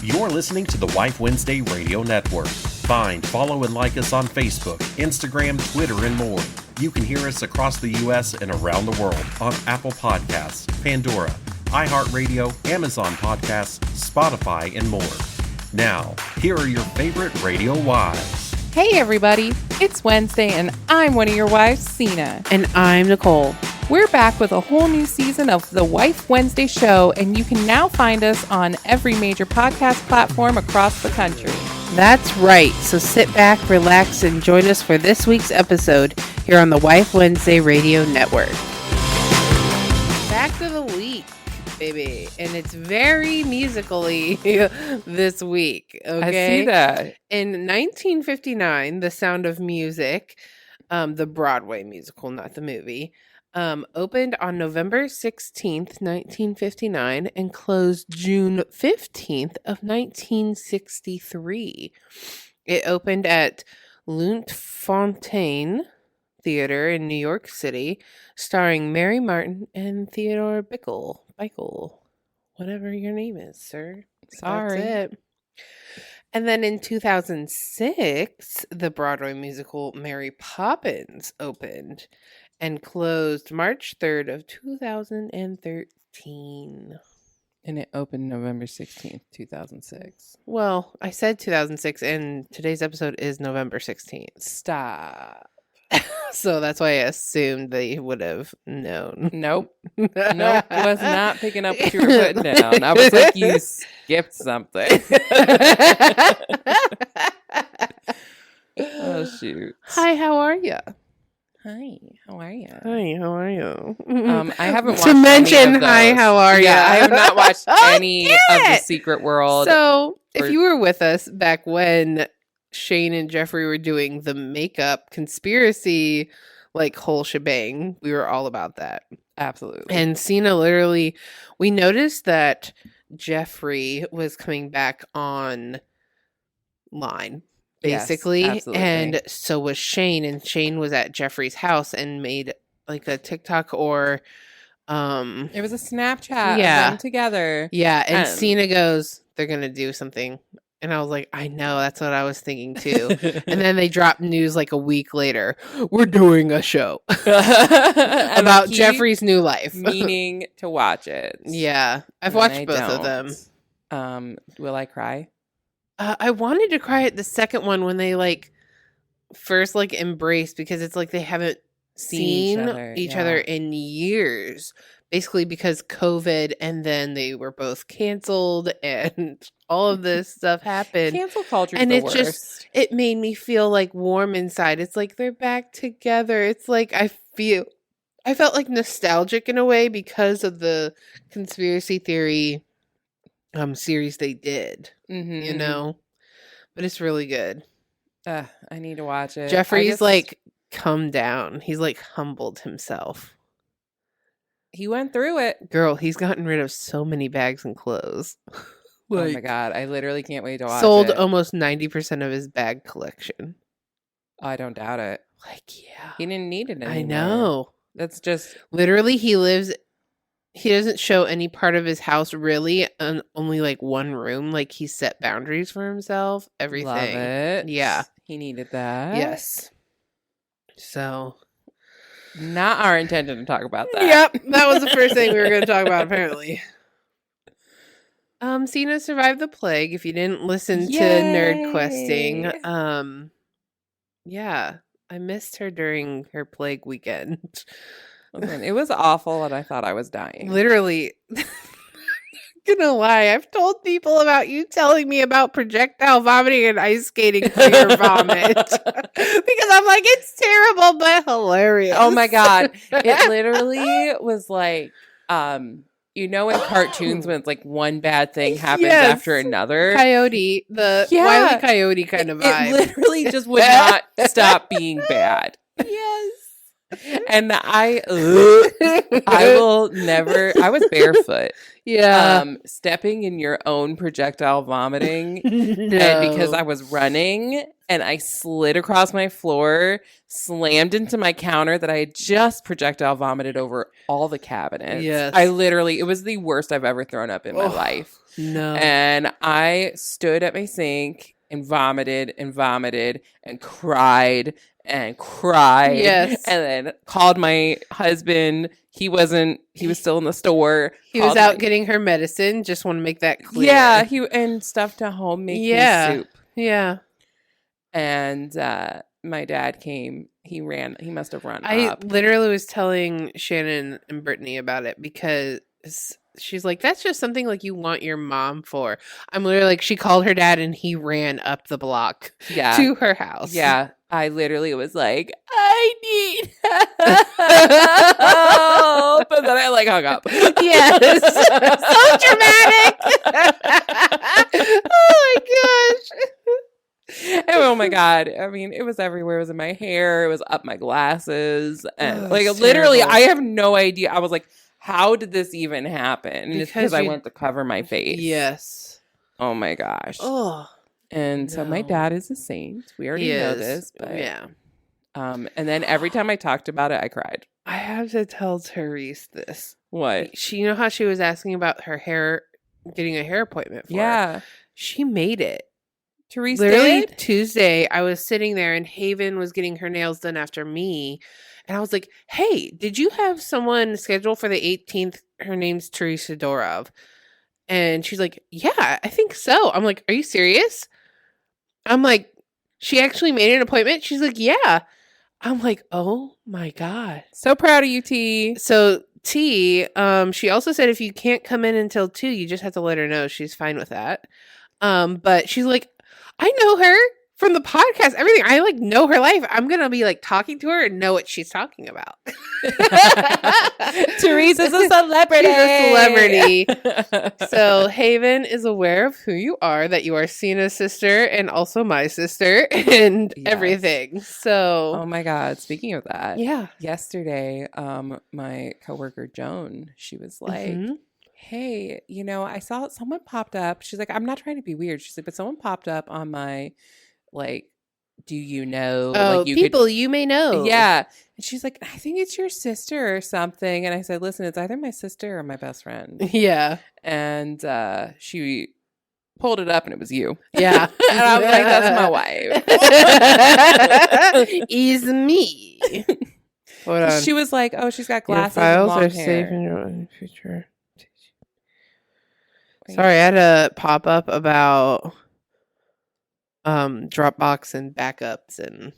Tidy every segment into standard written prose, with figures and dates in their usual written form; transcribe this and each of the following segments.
You're listening to the Wife Wednesday Radio Network. Find, follow, and like us on Facebook, Instagram, Twitter, and more. You can hear us across the U.S. and around the world on Apple Podcasts, Pandora, iHeartRadio, Amazon Podcasts, Spotify, and more. Now, here are your favorite radio wives. Hey everybody, it's Wednesday and I'm one of your wives, Cena. And I'm Nicole. We're back with a whole new season of the Wife Wednesday show, and you can now find us on every major podcast platform across the country. That's right. So sit back, relax, and join us for this week's episode here on the Wife Wednesday Radio Network. Back to the week, baby. And it's very musically this week. Okay? I see that. In 1959, The Sound of Music, the Broadway musical, not the movie, opened on November 16th, 1959, and closed June 15th of 1963. It opened at Luntfontein Theater in New York City, starring Mary Martin and Theodore Bickle, whatever your name is, sir. Sorry. That's it. And then in 2006, the Broadway musical Mary Poppins opened and closed March 3rd of 2013. And it opened November 16th, 2006. Well, I said 2006, and today's episode is November 16th. Stop. So that's why I assumed they would have known. Nope. Nope. Was not picking up what you were putting down. I was like, you skipped something. Oh, shoot. Hi, how are you? Hi, how are you? Hi, how are you? I haven't watched to mention any of hi, those. how are you? Yeah, I have not watched any of the Okay. Secret World. So, if you were with us back when Shane and Jeffrey were doing the makeup conspiracy, like whole shebang, we were all about that. Absolutely. And Cena literally, we noticed that Jeffrey was coming back online, basically. Yes, absolutely. And so was Shane, and Shane was at Jeffrey's house and made like a TikTok or It was a Snapchat Yeah. of them together. yeah, and And- Cena goes, they're gonna do something. And I was like, I know, that's what I was thinking too. And then they dropped news like a week later. We're doing a show And about I keep Jeffrey's new life. meaning to watch it. Yeah, I've And watched I both of them. don't. Will I cry? I wanted to cry at the second one when they like first like embraced, because it's like they haven't Seen seen each each other, other yeah. in years, basically because COVID, and then they were both canceled and all of this stuff happened. Cancel culture is And the it's worst. just, it made me feel like warm inside. It's like they're back together. It's like I felt like nostalgic in a way because of the conspiracy theory series they did, Mhm. you know? But it's really good. I need to watch it. Jeffrey's like come down. He's like humbled himself. he went through it. Girl, he's gotten rid of so many bags and clothes. Oh my god, I literally can't wait to watch sold it. almost 90% of his bag collection. I don't doubt it. Like, yeah. He didn't need it anymore. I know. That's just Literally, he doesn't show any part of his house really, and only like one room. Like, he set boundaries for himself, everything. love it. Yeah. He needed that. Yes. So, Not our intention to talk about that. yep, that was the first thing we were going to talk about, apparently. Cena survived the plague. If you didn't listen to Nerd Questing, yeah, I missed her during her plague weekend. Listen, it was awful and I thought I was dying. Literally, I'm not gonna lie, I've told people about you telling me about projectile vomiting and ice skating for your vomit. Because I'm like, it's terrible but hilarious. Oh my god. It literally was like you know in cartoons when it's like one bad thing happens Yes. after another. Coyote, the Yeah. Wile E. Coyote kind of vibe. It literally just would not stop being bad. Yes. And I will never, I was barefoot. Yeah. Stepping in your own projectile vomiting. No. And because I was running and I slid across my floor, slammed into my counter that I had just projectile vomited over all the cabinets. Yes. It was the worst I've ever thrown up in my life. No. And I stood at my sink and vomited and cried and cried. Yes. And then called my husband. He was still in the store. He was out getting her medicine. Just want to make that clear. Yeah, and stuff to home make me soup. Yeah. And my dad came. He must have run I up. literally was telling Shannon and Brittany about it because she's like, that's just something like you want your mom for. I'm literally like, she called her dad and he ran up the block to her house. Yeah. I literally was like, I need help. And then I like hung up. Yes. So dramatic. Oh my gosh. Oh my God. I mean, it was everywhere. It was in my hair. It was up my glasses. And It's literally, terrible. I have no idea. I was like, how did this even happen? And it's because I went to cover my face. Yes. Oh my gosh. Oh. And so my dad is a saint. We already know this. But yeah. And then every time I talked about it, I cried. I have to tell Therese this. What? You know how she was asking about her hair, getting a hair appointment for her? Yeah. She made it. Therese Literally did? Tuesday, I was sitting there and Haven was getting her nails done after me. And I was like, hey, did you have someone scheduled for the 18th? Her name's Teresa Dorov. And she's like, yeah, I think so. I'm like, are you serious? I'm like, she actually made an appointment? She's like, yeah. I'm like, oh my God. So proud of you, T. So T, she also said if you can't come in until 2, you just have to let her know. She's fine with that. But she's like, I know her from the podcast, everything. I like know her life. I'm gonna be like talking to her and know what she's talking about. Teresa's a celebrity. She's a celebrity. So Haven is aware of who you are, that you are Cena's sister and also my sister and everything. So oh my God. Speaking of that, yeah. Yesterday, my coworker Joan, she was like, hey, I saw someone popped up. She's like, I'm not trying to be weird. She's like, but someone popped up on my, like, do you know? Oh, like people you may know. Yeah. And she's like, I think it's your sister or something. And I said, listen, it's either my sister or my best friend. Yeah. And she pulled it up and it was you. Yeah. And I was like, that's my wife. Is me. Hold on. She was like, oh, she's got glasses Your and files long are hair. safe in your future. Sorry, I had a pop up about Dropbox and backups, and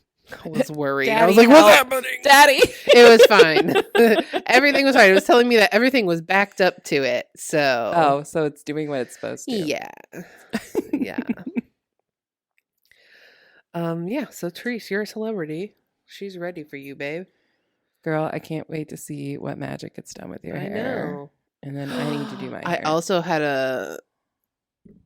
I was worried. I was like, "What's happening, Daddy?" It was fine. Everything was fine. It was telling me that everything was backed up to it. So, so it's doing what it's supposed to. Yeah, yeah. Yeah. So, Therese, you're a celebrity. She's ready for you, babe. Girl, I can't wait to see what magic gets done with your hair. I know. And then I need to do my hair. I also had a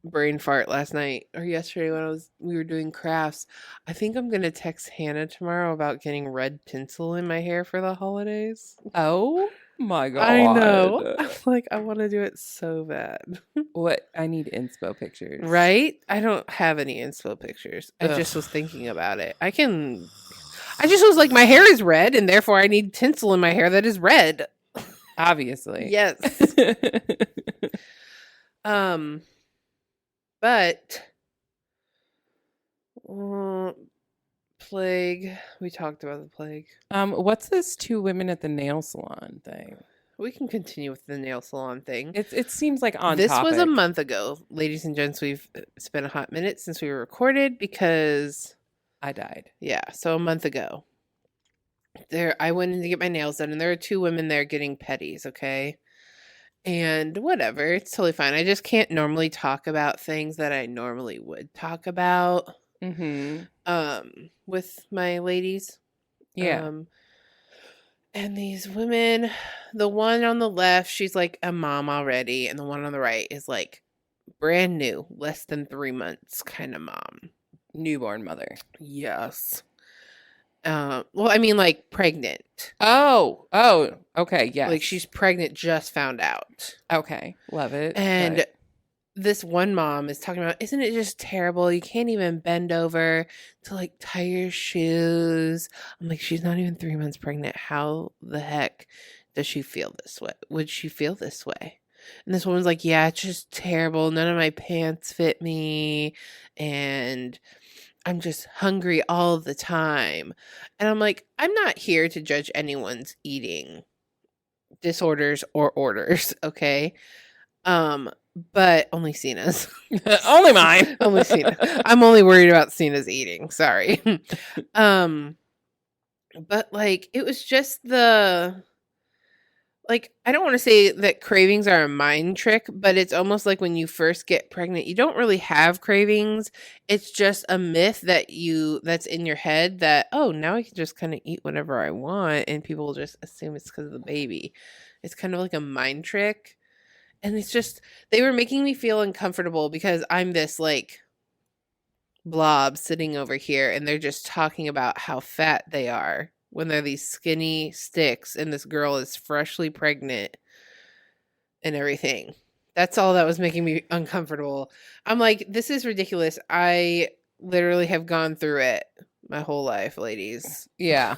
brain fart last night or yesterday when we were doing crafts. I think I'm gonna text Hannah tomorrow about getting red tinsel in my hair for the holidays. Oh my God. I know. I'm like, I want to do it so bad. What? I need inspo pictures. Right? I don't have any inspo pictures. I just was thinking about it. I just was like, my hair is red and therefore I need tinsel in my hair that is red. Obviously. Yes. But plague. We talked about the plague. What's this 2 women at the nail salon thing? We can continue with the nail salon thing. It seems like on this topic. was a month ago, ladies and gents. We've spent a hot minute since we were recorded because I died. Yeah, so a month ago. I went in to get my nails done, and there are 2 women there getting petties. Okay. And whatever, it's totally fine. I just can't normally talk about things that I normally would talk about with my ladies. Yeah. And these women, the one on the left, she's like a mom already, and the one on the right is like brand new, less than 3 months kind of mom. Newborn mother. Yes. Well, I mean, like, pregnant. Oh, okay, yes. Like, she's pregnant, just found out. Okay, love it. And but- this one mom is talking about, isn't it just terrible? You can't even bend over to, like, tie your shoes. I'm like, she's not even 3 months pregnant. How the heck does she feel this way? Would she feel this way? And this woman's like, yeah, it's just terrible. None of my pants fit me. And I'm just hungry all the time. And I'm like, I'm not here to judge anyone's eating disorders or orders, okay? But only Cena's. Only mine. Only Cena. I'm only worried about Cena's eating. Sorry. But like, it was just like, I don't want to say that cravings are a mind trick, but it's almost like when you first get pregnant, you don't really have cravings. It's just a myth that's in your head that, oh, now I can just kind of eat whatever I want, and people will just assume it's because of the baby. It's kind of like a mind trick. And it's just, they were making me feel uncomfortable because I'm this like blob sitting over here, and they're just talking about how fat they are when they're these skinny sticks, and this girl is freshly pregnant and everything. That's all that was making me uncomfortable. I'm like, this is ridiculous. I literally have gone through it my whole life, ladies. Yeah.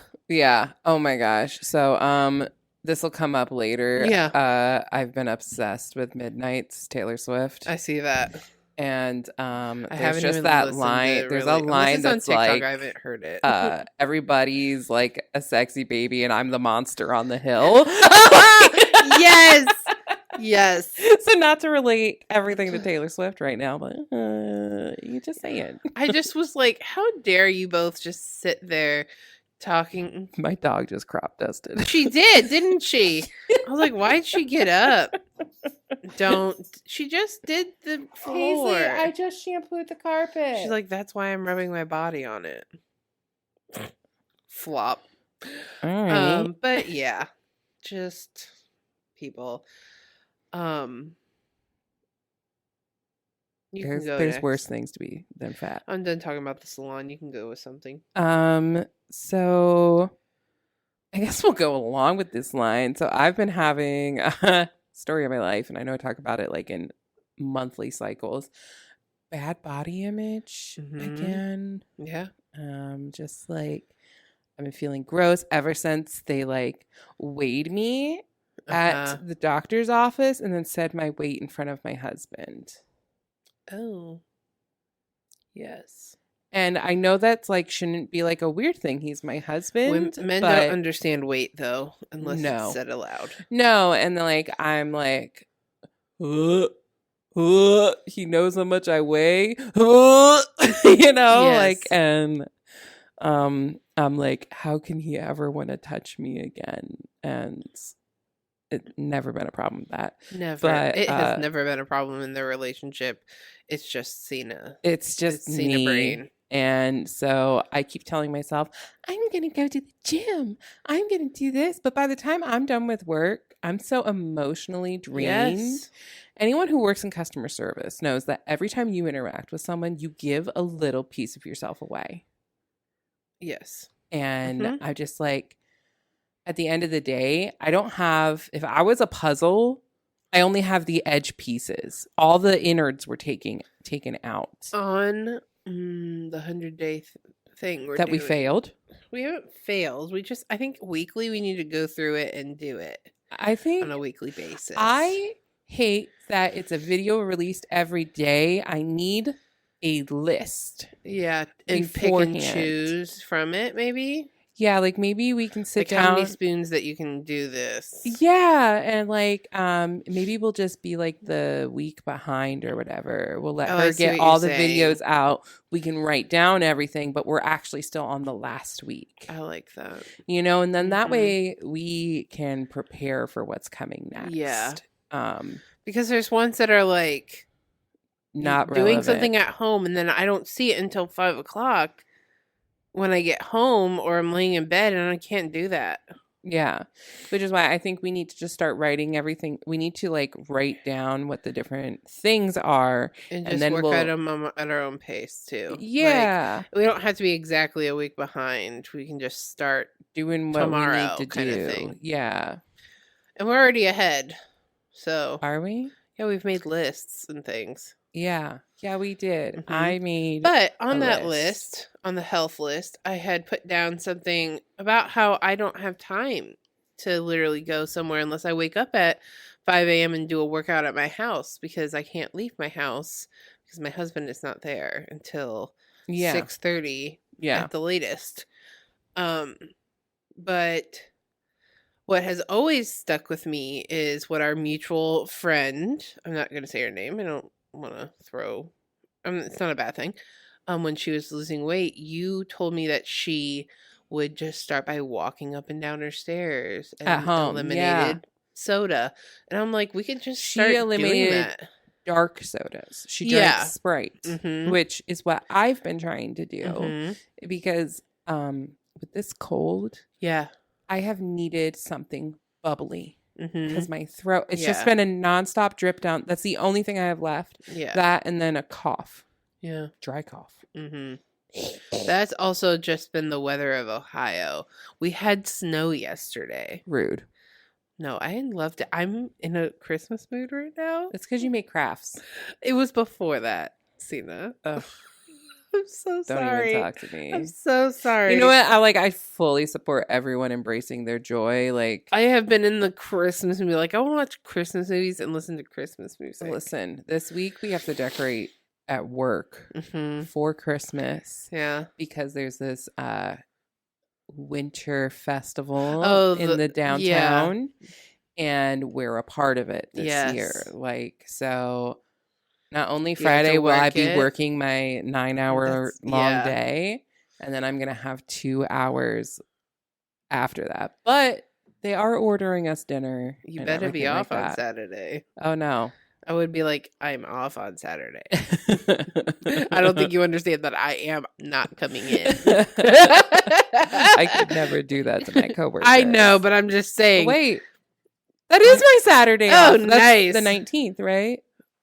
Oh my gosh. So, this will come up later. Yeah. I've been obsessed with Midnight's Taylor Swift. I see that. And I there's haven't just even that listened line. to it There's really. a Unless line it's on that's TikTok, like, I haven't heard it. everybody's like a sexy baby, and I'm the monster on the hill. Yes. Yes. So not to relate everything to Taylor Swift right now, but you just saying. I just was like, how dare you both just sit there talking? My dog just crop dusted. She did, didn't she? I was like, why'd she get up? She just did the floor. Paisley, I just shampooed the carpet. She's like, that's why I'm rubbing my body on it. Flop. all right. But yeah, just people. You can go There's next. worse things to be than fat. I'm done talking about the salon. You can go with something. So I guess we'll go along with this line. So I've been having a story of my life, and I know I talk about it like in monthly cycles. Bad body image again. Yeah. Just like I've been feeling gross ever since they like weighed me at the doctor's office and then said my weight in front of my husband. Oh. Yes. And I know that's like shouldn't be like a weird thing. He's my husband. Men but don't understand weight though, unless it's said aloud. No, and then like I'm like, he knows how much I weigh, like, and I'm like, how can he ever want to touch me again? And it's never been a problem with that. Never. But, it has never been a problem in their relationship. It's just Cena. It's just Cena me. brain. And so I keep telling myself, I'm going to go to the gym. I'm going to do this. But by the time I'm done with work, I'm so emotionally drained. Yes. Anyone who works in customer service knows that every time you interact with someone, you give a little piece of yourself away. Yes. And I just like, at the end of the day, I don't have, if I was a puzzle, I only have the edge pieces. All the innards were taken out. On the 100-day thing That we failed. We haven't failed. I think weekly we need to go through it and do it. I think on a weekly basis. I hate that it's a video released every day. I need a list. Yeah, and beforehand. pick and choose from it, maybe. Yeah, like maybe we can sit like down. How many spoons that you can do this? Yeah, and like maybe we'll just be like the week behind or whatever. We'll let her get all the videos out. We can write down everything, but we're actually still on the last week. I like that. And then that way we can prepare for what's coming next. Yeah. Because there's ones that are like not doing relevant. something at home, and then I don't see it until 5:00 when I get home, or I'm laying in bed and I can't do that. Yeah. Which is why I think we need to just start writing everything. We need to like write down what the different things are. And And just then work we'll, at them at our own pace too. yeah, We don't have to be exactly a week behind. We can just start doing what tomorrow we need to kind of do. thing. Yeah. And we're already ahead. So Are we? yeah, we've made lists and things. Yeah. Yeah, we did. Mhm. I made But on a that list, on the health list, I had put down something about how I don't have time to literally go somewhere unless I wake up at 5 a.m. and do a workout at my house because I can't leave my house because my husband is not there until Yeah. 6:30 Yeah. at the latest. But what has always stuck with me is what our mutual friend, I'm not going to say her name. I don't want to throw, it's not a bad thing. When she was losing weight, you told me that she would just start by walking up and down her stairs and At home. eliminated soda. And I'm like, we could just start She doing eliminated that. dark sodas. She drank Yeah. Sprite, Mhm. which is what I've been trying to do Mhm. because with this cold, Yeah. I have needed something bubbly because Mhm. my throat, it's just Yeah. been a nonstop drip down. That's the only thing I have left. Yeah. That and then a cough, Yeah. dry cough. Mhm. That's also just been the weather of Ohio. We had snow yesterday. Rude. No, I loved it. I'm in a Christmas mood right now. It's because you make crafts. It was before that, Cena. Ugh. I'm so Don't sorry. even talk to me. I'm so sorry. You know what? I fully support everyone embracing their joy. Like, I have been in the Christmas movie. Like, I want to watch Christmas movies and listen to Christmas music. listen, this week we have to decorate at work Mhm. for Christmas Yeah. because there's this winter festival Oh, in the yeah. downtown, and we're a part of it this year. Yes. Like, so not only You have to Friday will I work be it. working my 9-hour That's- long yeah. day, and then I'm gonna have 2 hours after that. But they are ordering us dinner. You and better be everything off like on that. Saturday. Oh no. I would be like, I'm off on Saturday. I don't think you understand that I am not coming in. I could never do that to my coworkers. I know, but I'm just saying. Wait, that is my Saturday. Oh, off. That's nice. the 19th, right?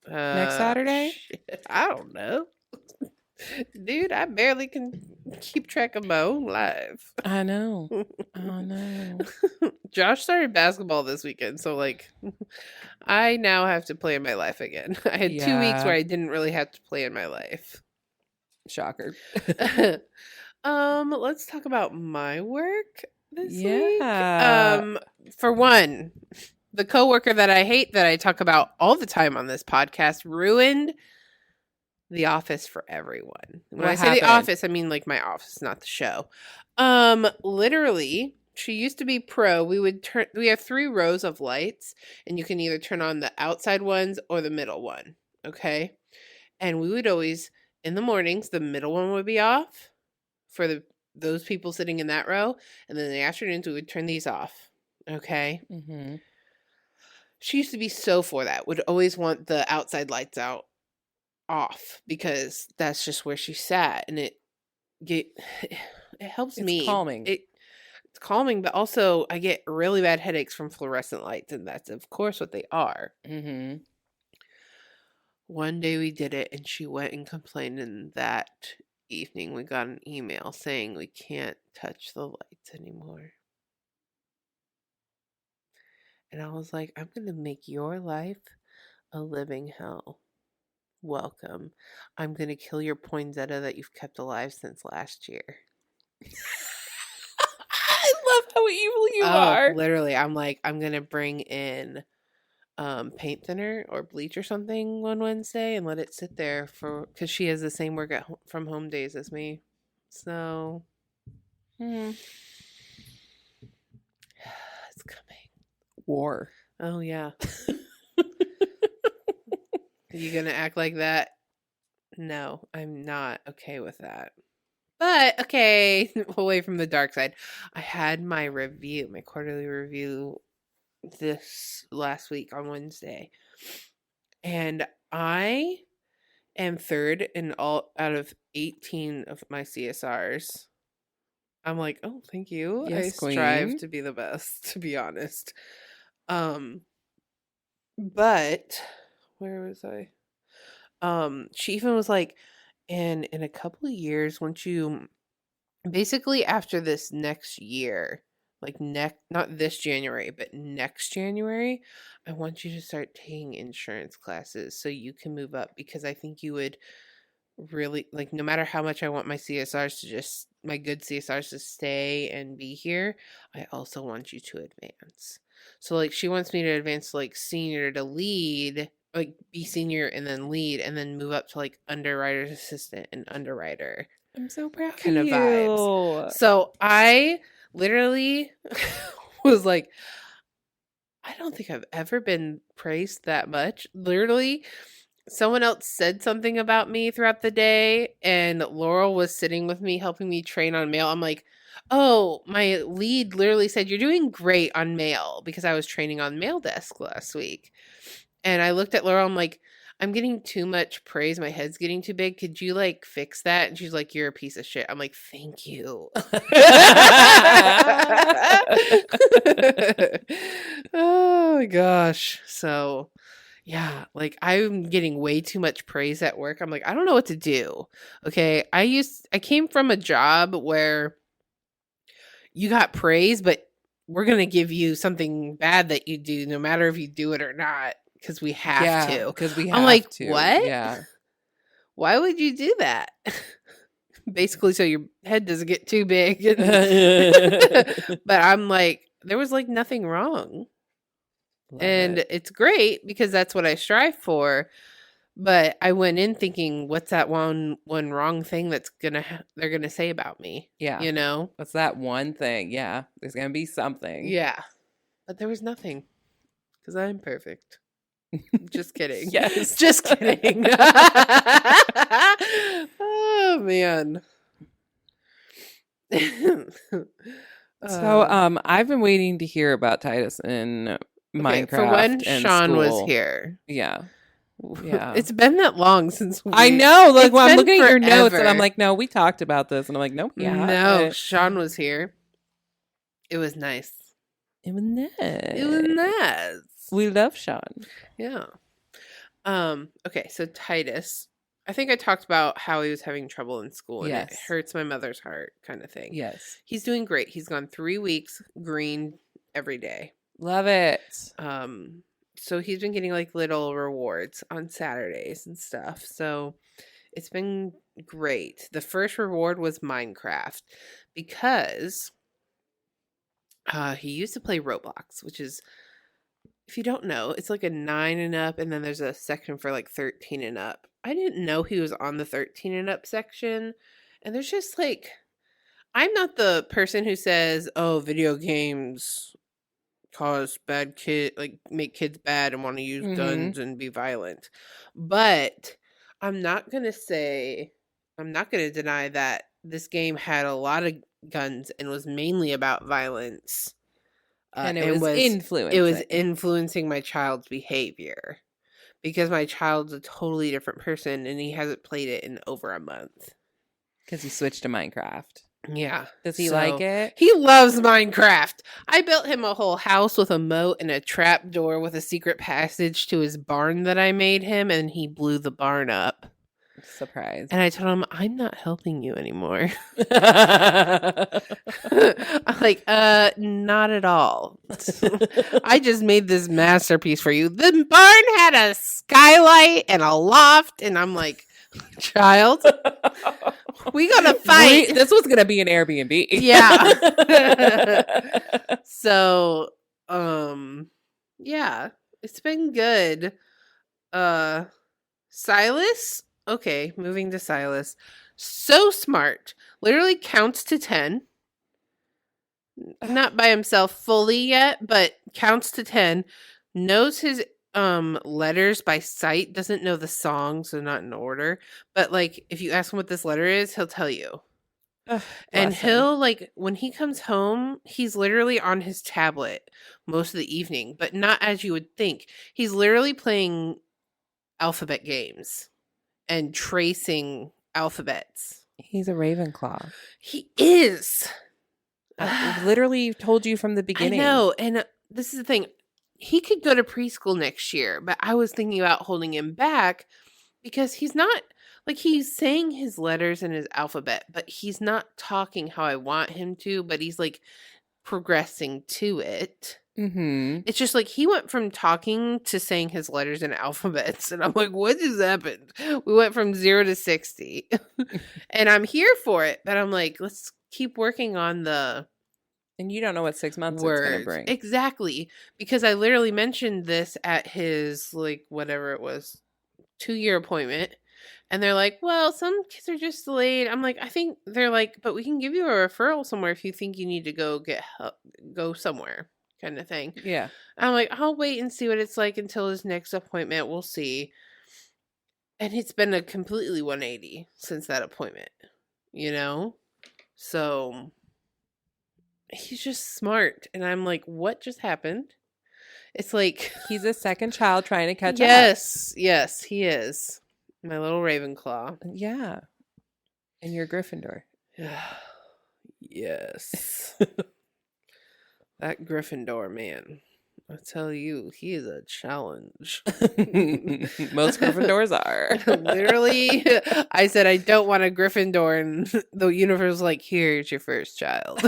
Next Saturday? Shit, I don't know. Dude, I barely can keep track of my own life. I know. Oh no. Josh started basketball this weekend, so like I now have to plan my life again. I had 2 weeks Yeah. where I didn't really have to plan my life. Shocker. Let's talk about my work this week. Yeah. For one, the coworker that I hate that I talk about all the time on this podcast ruined the office for everyone. When What I say the happened? office, I mean like my office, not the show. Literally, she used to be pro. We have 3 rows of lights, and you can either turn on the outside ones or the middle one. Okay. And we would always, in the mornings, the middle one would be off for those people sitting in that row. And then in the afternoons, we would turn these off. Okay. Mm-hmm. She used to be so for that, would always want the outside lights out off because that's just where she sat, and it helps It's me. calming. It's calming, but also I get really bad headaches from fluorescent lights, and that's of course what they are. Mm-hmm. One day we did it, and she went and complained, and that evening we got an email saying we can't touch the lights anymore. And I was like, I'm gonna make your life a living hell. Welcome. I'm gonna kill your poinsettia that you've kept alive since last year. I love how evil you are. Literally, I'm like, I'm gonna bring in paint thinner or bleach or something on Wednesday and let it sit there because she has the same work from home days as me. So it's coming. War. Oh yeah. Are you gonna act like that? No, I'm not okay with that. But okay, away from the dark side. I had my quarterly review this last week on Wednesday. And I am third in all out of 18 of my CSRs I'm like, oh, thank you. Yes, I queen. strive to be the best, to be honest. But where was I? She even was like, and in a couple of years, once you basically after this next year, like not this January, but next January, I want you to start taking insurance classes so you can move up, because I think you would really like, no matter how much I want my CSRs to just my good CSRs to stay and be here, I also want you to advance. So like she wants me to advance to like senior to lead, like be senior and then lead and then move up to like underwriter's assistant and underwriter I'm so proud kind of of you. vibes. So I literally was like, I don't think I've ever been praised that much. Literally, someone else said something about me throughout the day, and Laurel was sitting with me helping me train on mail. I'm like, oh, my lead literally said, you're doing great on mail, because I was training on mail desk last week. And I looked at Laurel, I'm like, I'm getting too much praise. My head's getting too big. Could you like fix that? And she's like, you're a piece of shit. I'm like, thank you. Oh my gosh. So yeah, like I'm getting way too much praise at work. I'm like, I don't know what to do. Okay. I came from a job where you got praise, but we're going to give you something bad that you do no matter if you do it or not, because we have to. Because we have I'm like, to. what? Yeah. Why would you do that? Basically, so your head doesn't get too big. But I'm like, there was like nothing wrong. Love And it. it's great because that's what I strive for. But I went in thinking, what's that one wrong thing that's they're gonna say about me? Yeah. You know? What's that one thing? Yeah. There's going to be something. Yeah. But there was nothing. Because I'm perfect. Just kidding. Yes. Just kidding. Oh man. So I've been waiting to hear about Titus in Minecraft. For when and Sean was school. here. Yeah. Yeah. It's been that long since I know. Like, well, I'm been looking at your notes and I'm forever. like, no, we talked about this. And I'm like, nope. Yeah. No, Sean was here. It was nice. It was nice. It was nice. We love Sean. Yeah. Okay, so Titus. I think I talked about how he was having trouble in school and it Yes. hurts my mother's heart kind of thing. Yes. He's doing great. He's gone 3 weeks green every day. Love it. So he's been getting like little rewards on Saturdays and stuff. So it's been great. The first reward was Minecraft because he used to play Roblox, which is, if you don't know, it's like a 9 and up, and then there's a section for like 13 and up. I didn't know he was on the 13 and up section. And there's just like, I'm not the person who says, oh, video games cause bad make kids bad and want to use guns and be violent. But I'm not going to deny that this game had a lot of guns and was mainly about violence. And it was influencing. It was influencing my child's behavior because my child's a totally different person and he hasn't played it in over a month. Because he switched to Minecraft. Yeah. Does he like it? He loves Minecraft. I built him a whole house with a moat and a trap door with a secret passage to his barn that I made him, and he blew the barn up. Surprise. And I told him, I'm not helping you anymore. I'm like, not at all. I just made this masterpiece for you. The barn had a skylight and a loft, and I'm like, child, we gotta fight. This was gonna be an Airbnb. Yeah. So, yeah, it's been good. Silas. Okay, moving to Silas. So smart. Literally counts to 10. Not by himself fully yet, but counts to 10. Knows his letters by sight. Doesn't know the song, so not in order. But like, if you ask him what this letter is, he'll tell you. And he'll like, when he comes home, he's literally on his tablet most of the evening, but not as you would think. He's literally playing alphabet games and tracing alphabets. He's a Ravenclaw. He is. I literally told you from the beginning. I know. And this is the thing. He could go to preschool next year, but I was thinking about holding him back because he's not, like, he's saying his letters in his alphabet, but he's not talking how I want him to, but he's like progressing to it. Mm-hmm. It's just like he went from talking to saying his letters in alphabets. And I'm like, what just happened? We went from 0 to 60. And I'm here for it. But I'm like, let's keep working on the And you don't know what 6 months it's words. going to bring. Exactly. Because I literally mentioned this at his, like, whatever it was, 2-year appointment. And they're like, well, some kids are just delayed. I'm like, I think they're like, but we can give you a referral somewhere if you think you need to go get help, go somewhere. Kind of thing. Yeah. I'm like, I'll wait and see what it's like until his next appointment. We'll see. And it's been a completely 180 since that appointment, you know? So he's just smart. And I'm like, what just happened? It's like He's a second child trying to catch up. Yes, he is. My little Ravenclaw. Yeah. And you're Gryffindor. Yes. That Gryffindor, man. I tell you, he is a challenge. Most Gryffindors are. Literally, I said, I don't want a Gryffindor. And the universe was like, here's your first child.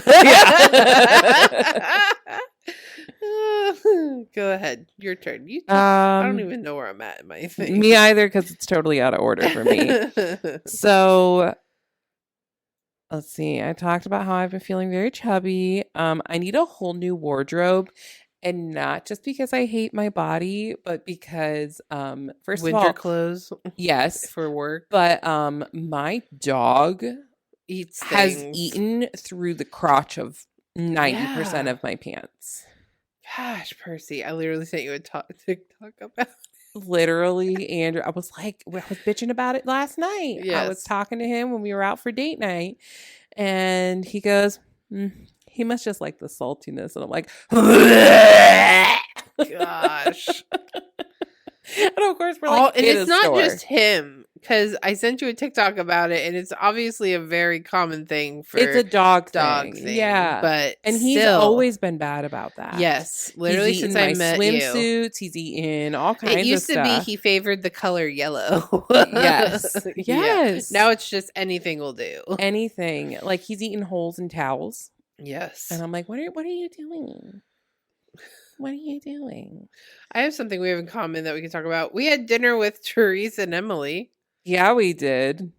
Go ahead. Your turn. I don't even know where I'm at in my thing. Me either, because it's totally out of order for me. So let's see. I talked about how I've been feeling very chubby. I need a whole new wardrobe. And not just because I hate my body, but because first winter of all, clothes. Yes. For work. But my dog has things. eaten through the crotch of 90% of my pants. Gosh, Percy, I literally sent you a TikTok about Literally, Andrew, I was bitching about it last night. Yes. I was talking to him when we were out for date night, and he goes, he must just like the saltiness. And I'm like, gosh. And of course, we're like, and it's not store. just him, because I sent you a TikTok about it, and it's obviously a very common thing for It's a dog thing. Yeah. But and he's still, always been bad about that. yes, literally He's since eaten I my met swimsuits, he's eaten all kinds of stuff. It used to be he favored the color yellow. Yes. Yeah. Yes. Now it's just anything will do. Anything. Like he's eaten holes in towels. Yes. And I'm like, what are you doing? What are you doing? I have something we have in common that we can talk about. We had dinner with Therese and Emily. Yeah, we did.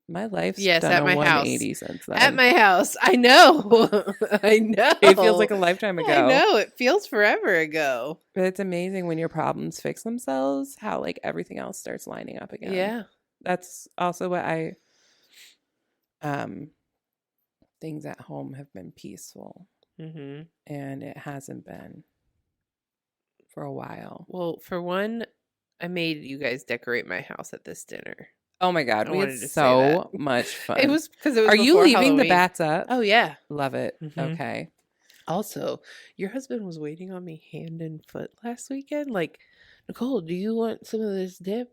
My life's done at a my 180 house. since then. At my house. I know. I know. It feels like a lifetime ago. I know. It feels forever ago. But it's amazing when your problems fix themselves, how like everything else starts lining up again. Yeah. That's also what I things at home have been peaceful. Mm-hmm. And it hasn't been for a while. Well, for one, I made you guys decorate my house at this dinner. Oh my God. I We had wanted to say so that. much fun. It was because it was Are you before leaving the Halloween. bats up? Oh, yeah. Love it. Mhm. Okay. Also, your husband was waiting on me hand and foot last weekend. Like, Nicole, do you want some of this dip?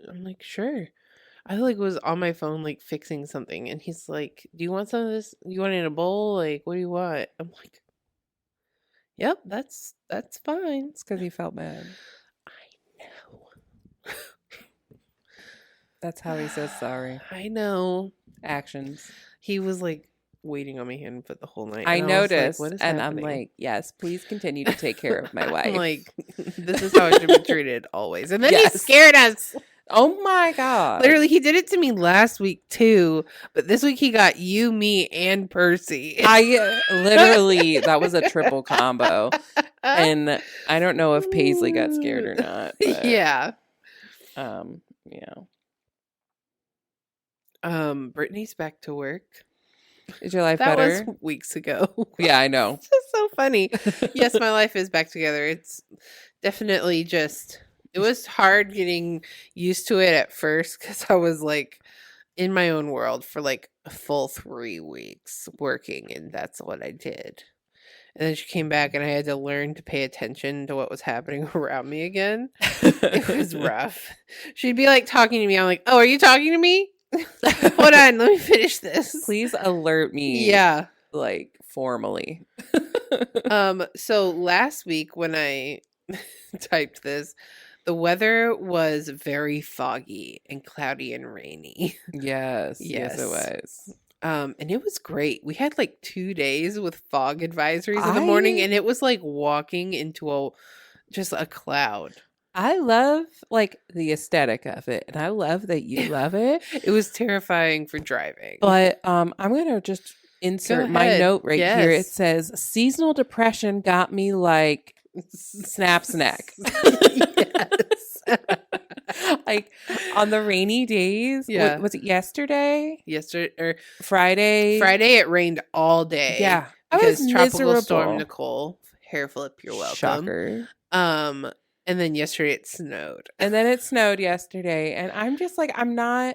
I'm like, sure. I like was on my phone like fixing something, and he's like, "Do you want some of this? You want it in a bowl? Like, what do you want?" I'm like, "Yep, that's fine." It's because he felt bad. I know. That's how he says sorry. I know. Actions. He was like waiting on me hand and foot the whole night. I and was like, noticed. what is And happening? I'm like, yes, please continue to take care of my wife. I'm like, this is how I should be treated always. And then he Yes. scared us. Oh my God. Literally, he did it to me last week too, but this week he got you, me, and Percy. I literally, that was a triple combo. And I don't know if Paisley got scared or not. But, Yeah. Yeah. Brittany's back to work. Is your life That better? was weeks ago. Yeah, I know. It's just so funny. Yes, my life is back together. It's definitely just, it was hard getting used to it at first because I was like in my own world for like a full 3 weeks working, and that's what I did. And then she came back and I had to learn to pay attention to what was happening around me again. It was rough. She'd be like talking to me. I'm like, oh, are you talking to me? Hold on, let me finish this. Please alert me. Yeah. like formally. So last week when I typed this, the weather was very foggy and cloudy and rainy. Yes, it was. And it was great. We had like 2 days with fog advisories in the morning, and it was like walking into just a cloud. I love like the aesthetic of it, and I love that you love it. It was terrifying for driving. But I'm gonna just insert my note right here. It says seasonal depression got me like snap's neck. Yes. Like on the rainy days. Yeah. Was it yesterday? Yesterday or Friday? Friday it rained all day. Yeah. Because tropical miserable. storm Nicole. Hair flip, you're welcome. Shocker. And then yesterday it snowed. And then it snowed yesterday. And I'm just like, I'm a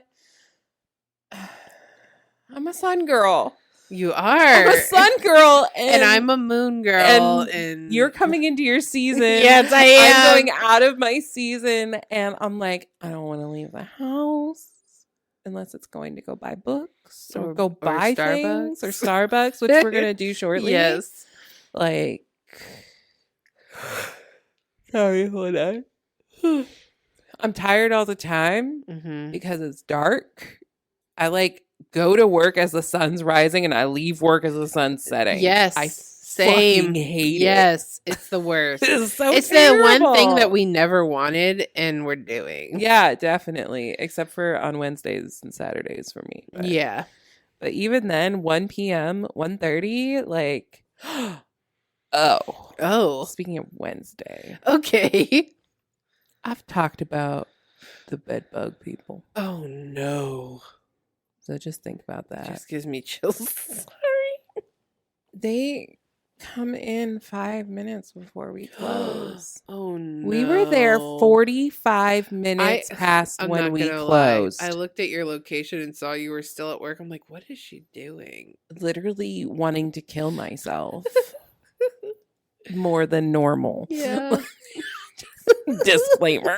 sun girl. You are. I'm a sun girl. And I'm a moon girl. And you're coming into your season. Yes, I am. I'm going out of my season. And I'm like, I don't want to leave the house unless it's going to go buy books or go buy things or Starbucks, which we're going to do shortly. Yes. Like, sorry, hold on. I'm tired all the time because it's dark. I like go to work as the sun's rising and I leave work as the sun's setting. Yes. I same. fucking hate it. Yes. It's the worst. It's so It's terrible. the one thing that we never wanted and we're doing. Yeah, definitely. Except for on Wednesdays and Saturdays for me. But, yeah. But even then, 1 p.m., 1:30, like, oh. Speaking of Wednesday. Okay. I've talked about the bed bug people. Oh, no. So just think about that. Just gives me chills. Sorry. They come in 5 minutes before we close. Oh, no. We were there 45 minutes past when we closed. I looked at your location and saw you were still at work. I'm like, what is she doing? Literally wanting to kill myself. More than normal. Yeah. Disclaimer.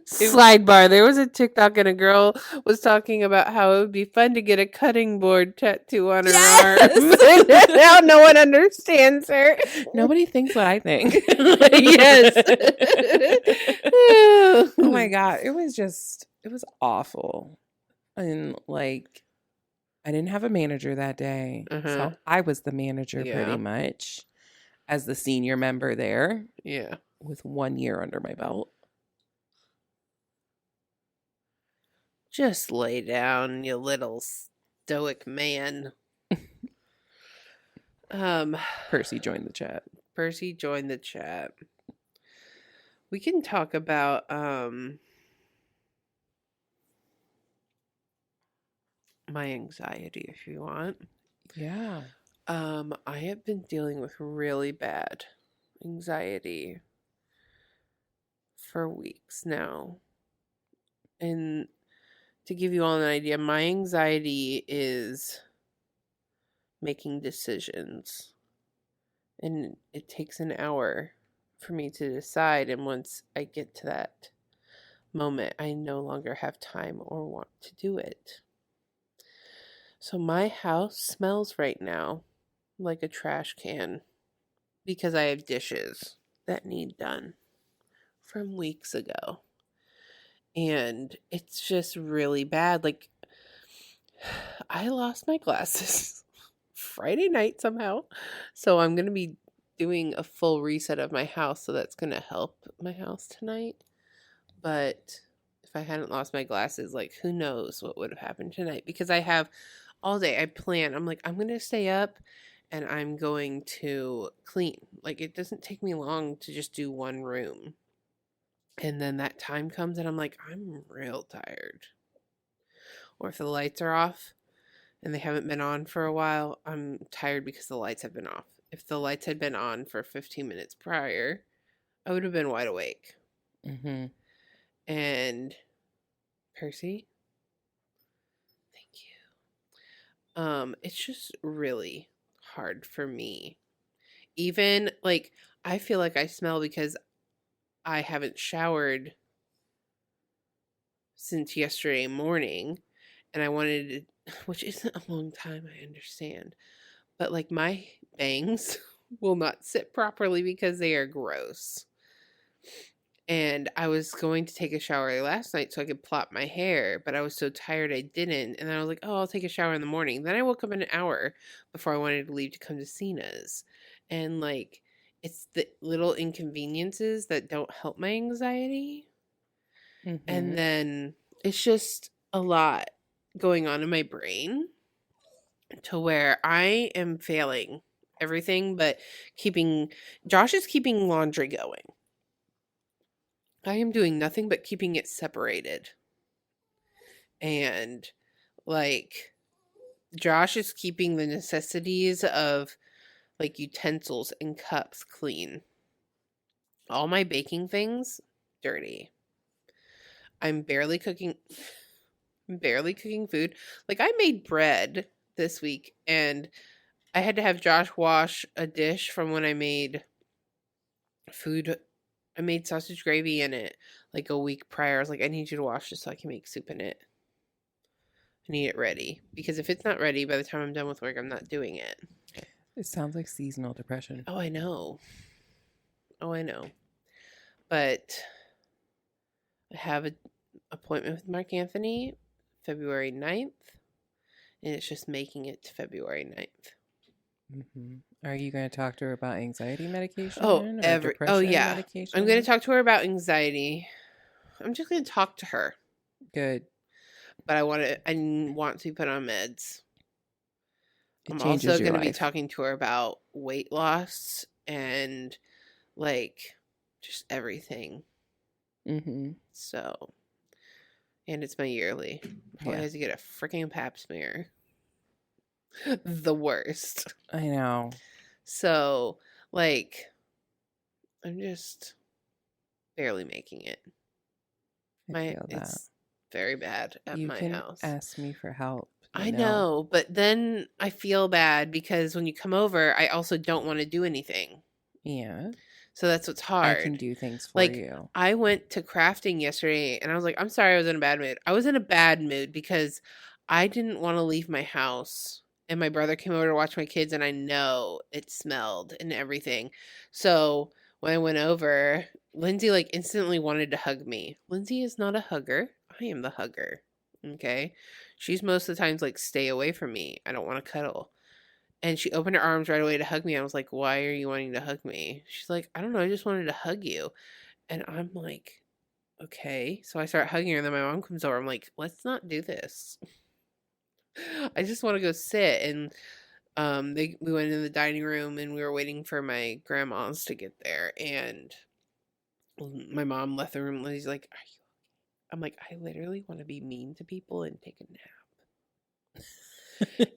Sidebar. There was a TikTok and a girl was talking about how it would be fun to get a cutting board tattoo on her arm. Now no one understands her. Nobody thinks what I think. Yes. Oh my God. It was awful. And like, I didn't have a manager that day. So I was the manager pretty much as the senior member there. Yeah. With 1 year under my belt. Just lay down, you little stoic man. Percy joined the chat. We can talk about my anxiety if you want. Yeah. I have been dealing with really bad anxiety for weeks now. And to give you all an idea, my anxiety is making decisions. And it takes an hour for me to decide. And once I get to that moment, I no longer have time or want to do it. So my house smells right now like a trash can because I have dishes that need done from weeks ago. And it's just really bad. Like, I lost my glasses Friday night somehow. So I'm going to be doing a full reset of my house. So that's going to help my house tonight. But if I hadn't lost my glasses, like, who knows what would have happened tonight. Because I have all day. I plan. I'm like, I'm going to stay up and I'm going to clean. Like, it doesn't take me long to just do one room. And then that time comes and I'm like, I'm real tired. Or if the lights are off and they haven't been on for a while, I'm tired because the lights have been off. If the lights had been on for 15 minutes prior, I would have been wide awake. Mm-hmm. And Percy, thank you. It's just really hard for me. Even like, I feel like I smell because I haven't showered since yesterday morning, and I wanted to, which isn't a long time, I understand. But like my bangs will not sit properly because they are gross. And I was going to take a shower last night so I could plot my hair, but I was so tired I didn't. And then I was like, oh, I'll take a shower in the morning. Then I woke up an hour before I wanted to leave to come to Cena's. And like, it's the little inconveniences that don't help my anxiety. Mm-hmm. And then it's just a lot going on in my brain to where I am failing everything but Josh is keeping laundry going. I am doing nothing but keeping it separated. And like Josh is keeping the necessities of like utensils and cups clean. All my baking things dirty. I'm barely cooking food. Like I made bread this week and I had to have Josh wash a dish from when I made food. I made sausage gravy in it like a week prior. I was like, I need you to wash this so I can make soup in it. I need it ready. Because if it's not ready by the time I'm done with work, I'm not doing it. It sounds like seasonal depression. Oh, I know. But I have an appointment with Mark Anthony February 9th. And it's just making it to February 9th. Mm-hmm. Are you going to talk to her about anxiety medication? Yeah. Medication? I'm going to talk to her about anxiety. I'm just going to talk to her. Good. But I want to be put on meds. I'm changes also your going to be life. talking to her about weight loss and like just everything. Mm-hmm. So, and it's my yearly. I have to get a freaking pap smear. The worst. I know. So, like, I'm just barely making it. It's very bad at my house. Ask me for help. I know, but then I feel bad because when you come over, I also don't want to do anything. Yeah. So that's what's hard. I can do things for you. I went to crafting yesterday and I was like, I'm sorry I was in a bad mood. I was in a bad mood because I didn't want to leave my house. And my brother came over to watch my kids and I know it smelled and everything. So when I went over, Lindsay like instantly wanted to hug me. Lindsay is not a hugger. I am the hugger. Okay. She's most of the times like, stay away from me. I don't want to cuddle. And she opened her arms right away to hug me. I was like, why are you wanting to hug me? She's like, I don't know. I just wanted to hug you. And I'm like, okay. So I start hugging her and then my mom comes over. I'm like, let's not do this. I just want to go sit. And we went in the dining room and we were waiting for my grandmas to get there. And my mom left the room. She's like, are you okay? I'm like, I literally want to be mean to people and take a nap.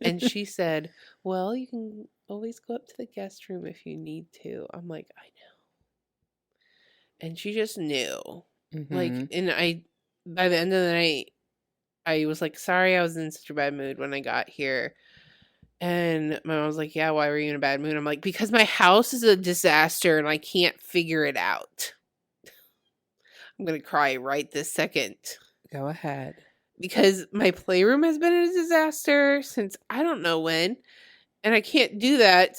And she said, well, you can always go up to the guest room if you need to. I'm like, I know. And she just knew. Mm-hmm. Like, and by the end of the night, I was like, sorry, I was in such a bad mood when I got here. And my mom was like, yeah, why were you in a bad mood? I'm like, because my house is a disaster and I can't figure it out. I'm going to cry right this second. Go ahead. Because my playroom has been a disaster since I don't know when. And I can't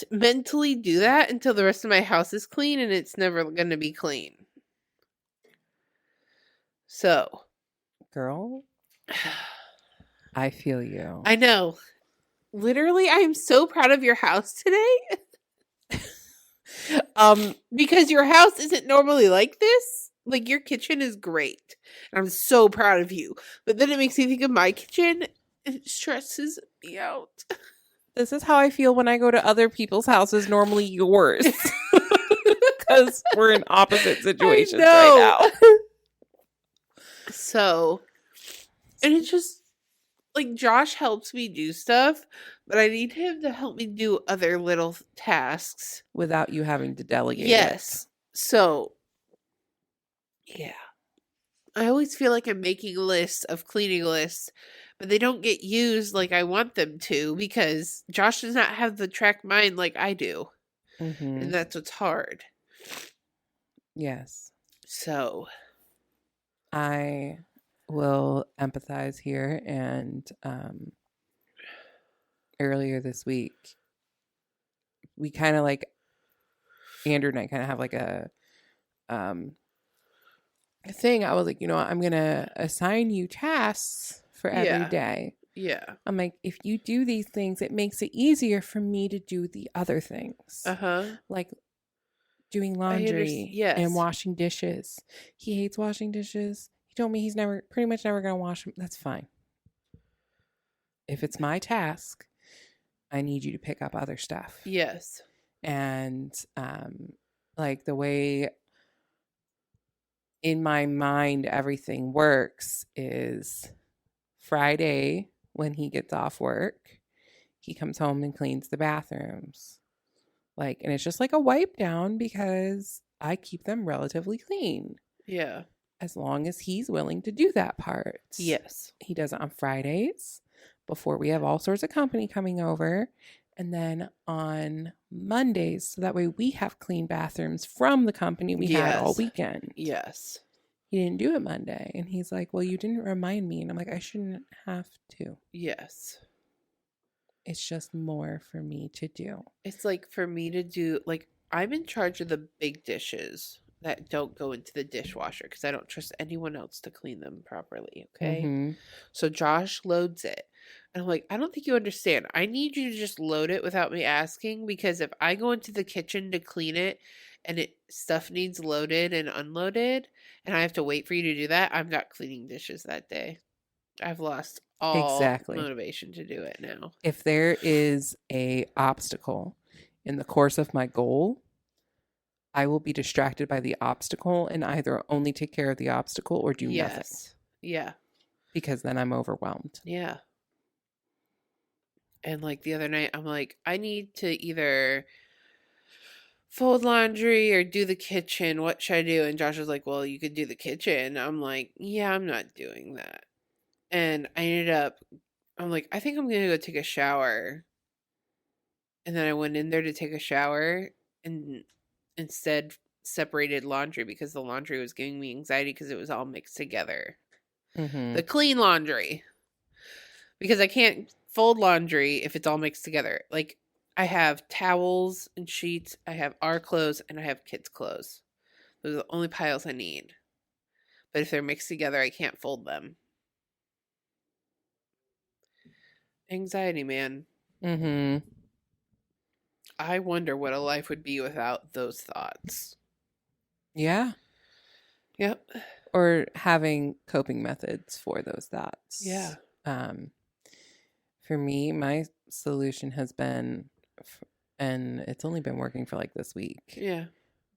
mentally do that until the rest of my house is clean, and it's never going to be clean. So. Girl, I feel you. I know. Literally, I am so proud of your house today. Because your house isn't normally like this. Like, your kitchen is great. And I'm so proud of you. But then it makes me think of my kitchen. And it stresses me out. This is how I feel when I go to other people's houses, normally yours. Because we're in opposite situations right now. So, and it's just, like, Josh helps me do stuff. But I need him to help me do other little tasks. Without you having to delegate. Yes. So. Yeah. I always feel like I'm making lists of cleaning lists, but they don't get used like I want them to because Josh does not have the track mind like I do. Mm-hmm. And that's what's hard. Yes. So. I will empathize here. And earlier this week, we kind of like, Andrew and I kind of have like a thing. I was like, you know what? I'm going to assign you tasks for every day. Yeah. I'm like, if you do these things, it makes it easier for me to do the other things. Like doing laundry and washing dishes. He hates washing dishes. He told me he's pretty much never going to wash them. That's fine. If it's my task, I need you to pick up other stuff. Yes. And like the way in my mind everything works is Friday when he gets off work, he comes home and cleans the bathrooms. Like, and it's just like a wipe down because I keep them relatively clean. Yeah. As long as he's willing to do that part. Yes. He does it on Fridays before we have all sorts of company coming over. And then on Mondays, so that way we have clean bathrooms from the company we had all weekend. Yes. He didn't do it Monday. And he's like, well, you didn't remind me. And I'm like, I shouldn't have to. Yes. It's just more for me to do. It's like for me to do, like, I'm in charge of the big dishes that don't go into the dishwasher because I don't trust anyone else to clean them properly. Okay. Mm-hmm. So Josh loads it. And I'm like, I don't think you understand. I need you to just load it without me asking, because if I go into the kitchen to clean it and stuff needs loaded and unloaded and I have to wait for you to do that, I'm not cleaning dishes that day. I've lost all motivation to do it now. If there is a obstacle in the course of my goal, I will be distracted by the obstacle and either only take care of the obstacle or do nothing. Yeah. Because then I'm overwhelmed. Yeah. And like the other night, I'm like, I need to either fold laundry or do the kitchen. What should I do? And Josh was like, well, you could do the kitchen. I'm like, yeah, I'm not doing that. And I ended up, I'm like, I think I'm going to go take a shower. And then I went in there to take a shower and instead separated laundry because the laundry was giving me anxiety because it was all mixed together. Mm-hmm. The clean laundry. Because I can't fold laundry if it's all mixed together. Like, I have towels and sheets, I have our clothes, and I have kids' clothes. Those are the only piles I need. But if they're mixed together, I can't fold them. Anxiety, man. Mm-hmm. I wonder what a life would be without those thoughts. Yeah. Yep. Or having coping methods for those thoughts. Yeah. For me, my solution has been, and it's only been working for like this week. Yeah.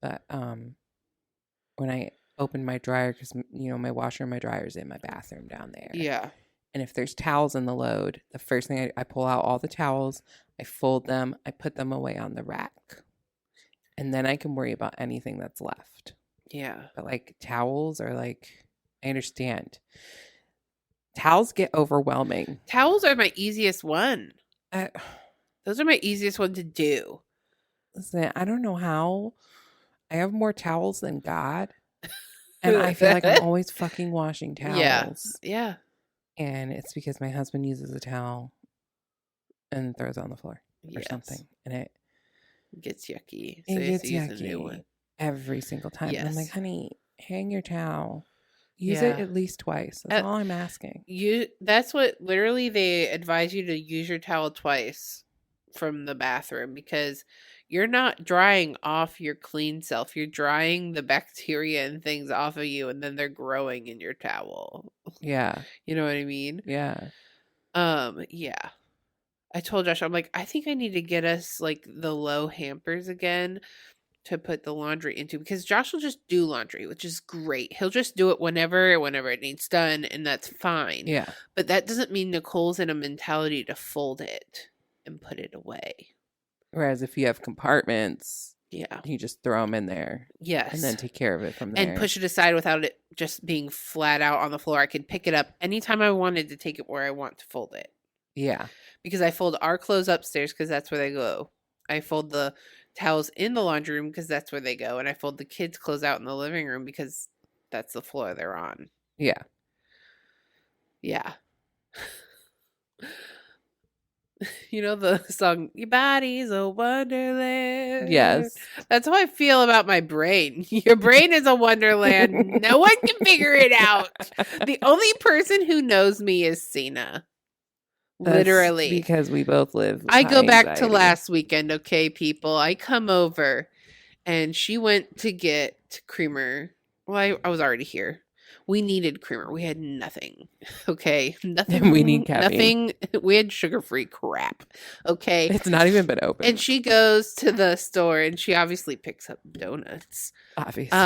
But when I open my dryer, because you know my washer and my dryer is in my bathroom down there. Yeah. And if there's towels in the load, the first thing I pull out all the towels, I fold them, I put them away on the rack, and then I can worry about anything that's left. Yeah. But like towels are like, I understand. Towels get overwhelming. Towels are my easiest one. Those are my easiest one to do. Listen, I don't know how. I have more towels than God. And I feel like I'm always fucking washing towels. Yeah. And it's because my husband uses a towel and throws it on the floor or something. And it gets yucky. So it gets yucky every single time. Yes. And I'm like, honey, hang your towel. Use it at least twice. That's all I'm asking. That's what literally they advise you to use your towel twice from the bathroom, because you're not drying off your clean self. You're drying the bacteria and things off of you, and then they're growing in your towel. Yeah. You know what I mean? Yeah. Yeah. I told Josh, I'm like, I think I need to get us like the low hampers again to put the laundry into, because Josh will just do laundry, which is great. He'll just do it whenever it needs done, and that's fine. Yeah. But that doesn't mean Nicole's in a mentality to fold it and put it away. Whereas if you have compartments, yeah, you just throw them in there. Yes. And then take care of it from there. And push it aside without it just being flat out on the floor. I can pick it up anytime I wanted to take it where I want to fold it. Yeah. Because I fold our clothes upstairs because that's where they go. I fold the towels in the laundry room because that's where they go. And I fold the kids' clothes out in the living room because that's the floor they're on. Yeah. Yeah. You know the song, Your Body's a Wonderland? Yes. That's how I feel about my brain. Your brain is a wonderland. No one can figure it out. The only person who knows me is Cena. That's Literally. because we both live with I high go back to anxiety. last weekend, okay, people? I come over and she went to get creamer. Well, I was already here. We needed creamer. We had nothing. Okay. Nothing. We need caffeine. Nothing. We had sugar-free crap. Okay. It's not even been open. And she goes to the store and she obviously picks up donuts. Obviously.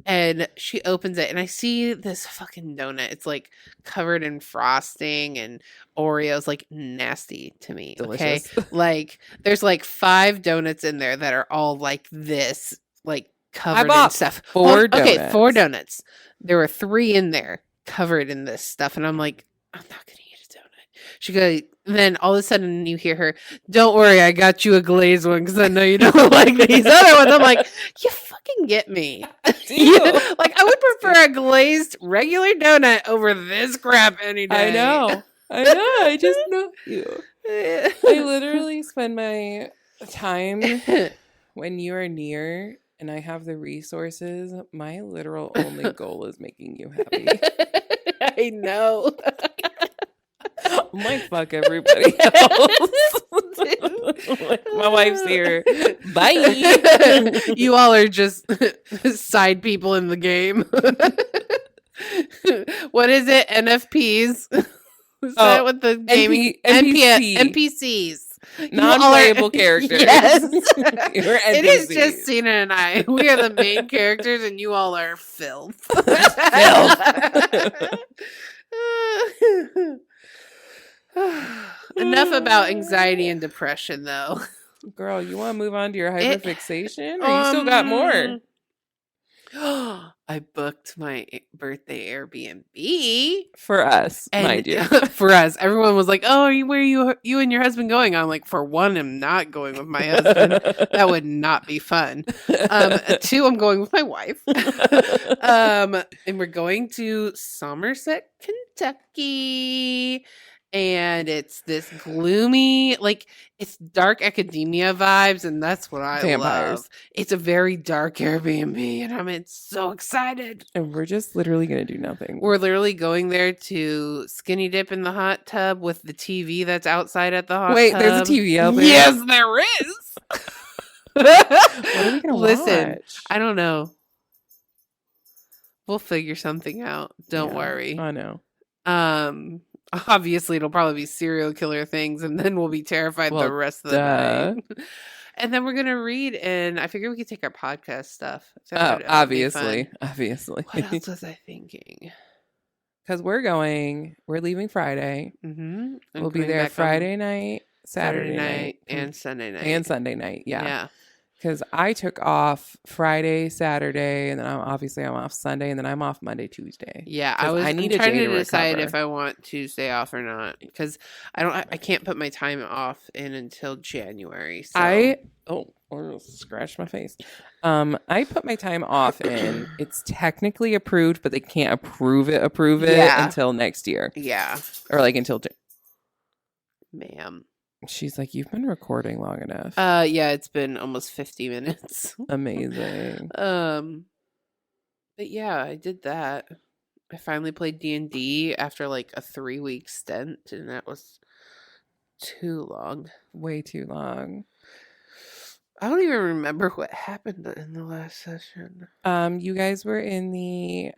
And she opens it and I see this fucking donut. It's like covered in frosting and Oreos, like nasty to me. Delicious. Okay. Like there's like 5 donuts in there that are all like this, like covered in stuff. 4 donuts. Okay, 4 donuts. There were 3 in there covered in this stuff. And I'm like, I'm not going to eat a donut. She goes, then all of a sudden you hear her, don't worry, I got you a glazed one because I know you don't like these other ones. I'm like, you fucking get me. Like, I would prefer a glazed regular donut over this crap any day. I know. I just know you. I literally spend my time when you are near and I have the resources. My literal only goal is making you happy. I know. I'm like, fuck everybody else. My wife's here. Bye. You all are just side people in the game. What is it? NFPs? Is that what the gaming NPCs? Non-playable characters. Yes. It is just Cena and I. We are the main characters and you all are filth. Enough about anxiety and depression, though. Girl, you want to move on to your hyperfixation, or you still got more? I booked my birthday Airbnb For us, and mind you. For us, everyone was like, "Oh, where are you and your husband going?" I'm like, "For one, I'm not going with my husband. That would not be fun. 2, I'm going with my wife. And we're going to Somerset, Kentucky." And it's this gloomy, like it's dark academia vibes, and that's what I love. It's a very dark Airbnb, and I'm so excited. And we're just literally gonna do nothing. We're literally going there to skinny dip in the hot tub with the TV that's outside at the hot tub. Wait, there's a TV out there? Yes, there is. What are we gonna watch? I don't know. We'll figure something out. Don't worry. I know. Obviously, it'll probably be serial killer things, and then we'll be terrified the rest of the night. And then we're gonna read, and I figure we could take our podcast stuff. Obviously. What else was I thinking? Because we're leaving Friday. Mm-hmm. We'll be there Friday night, Saturday night, and Sunday night. And Sunday night, Yeah. Because I took off Friday, Saturday, and then I'm off Sunday, and then I'm off Monday, Tuesday. Yeah, I'm need trying to recover. decide if I want Tuesday off or not, because I can't put my time off in until January. So. I scratched my face. I put my time off in. It's technically approved, but they can't approve it until next year. Yeah, or like until. Ma'am. She's like, you've been recording long enough. Yeah, it's been almost 50 minutes. Amazing. But yeah, I did that. I finally played D&D after like a 3-week stint, and that was too long. Way too long. I don't even remember what happened in the last session. You guys were in the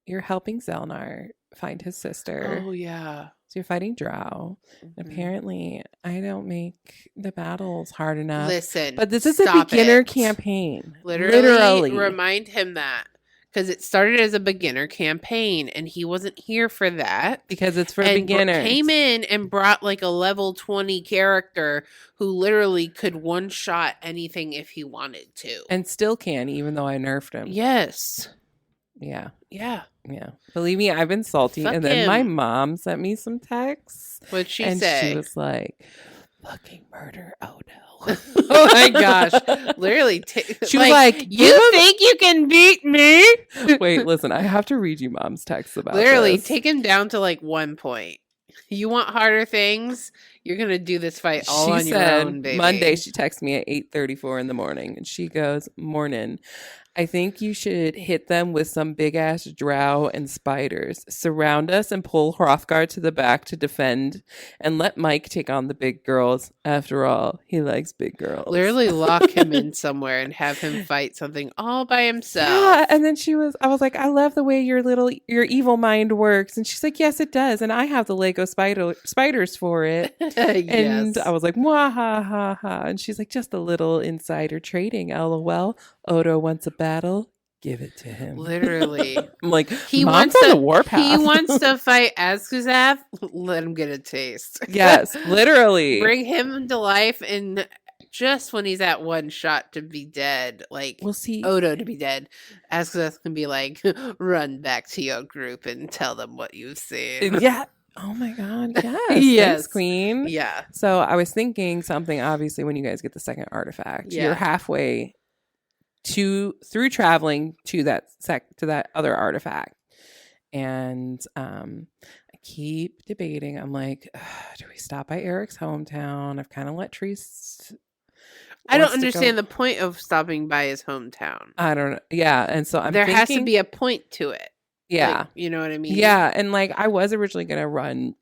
you're helping Zelnar find his sister. Oh yeah. So you're fighting Drow. Mm-hmm. Apparently, I don't make the battles hard enough. Listen, but this is a beginner campaign. Literally remind him that. Because it started as a beginner campaign, and he wasn't here for that. Because it's for beginners. Came in and brought like a level 20 character who literally could one-shot anything if he wanted to. And still can, even though I nerfed him. Yes. Yeah. Yeah. Yeah. Believe me, I've been salty. Fuck and then him. my mom sent me some texts. What'd she and say? She was like, fucking murder. Oh no. Oh my gosh. Literally. She was like, you think you can beat me? Wait, listen, I have to read you mom's text about Literally, this. take him down to like 1 point. You want harder things? You're going to do this fight all She on said, your own, baby. Monday, she texted me at 8:34 in the morning, and she goes, morning. I think you should hit them with some big-ass drow and spiders. Surround us and pull Hrothgar to the back to defend, and let Mike take on the big girls. After all, he likes big girls. Literally lock him in somewhere and have him fight something all by himself. Yeah, and then I was like, I love the way your evil mind works. And she's like, yes, it does. And I have the Lego spiders for it. And I was like, mwah, ha, ha, ha. And she's like, just a little insider trading, LOL. Odo wants a battle. Give it to him. Literally. I'm like, he Mom's wants on to, the warpath. He wants to fight Azkazath. Let him get a taste. Yes, literally. Bring him to life, and just when he's at one shot to be dead, like we'll see. Odo to be dead, Azkazath can be like, run back to your group and tell them what you've seen. Yeah. Oh my God. Yes. Yes. Thanks, Queen. Yeah. So I was thinking something, obviously, when you guys get the second artifact, you're halfway through traveling to that other artifact. And I keep debating. I'm like, do we stop by Eric's hometown? I've kind of let Treese. I don't understand the point of stopping by his hometown. I don't know. Yeah. And so there has to be a point to it. Yeah. Like, you know what I mean? Yeah. And like, I was originally going to run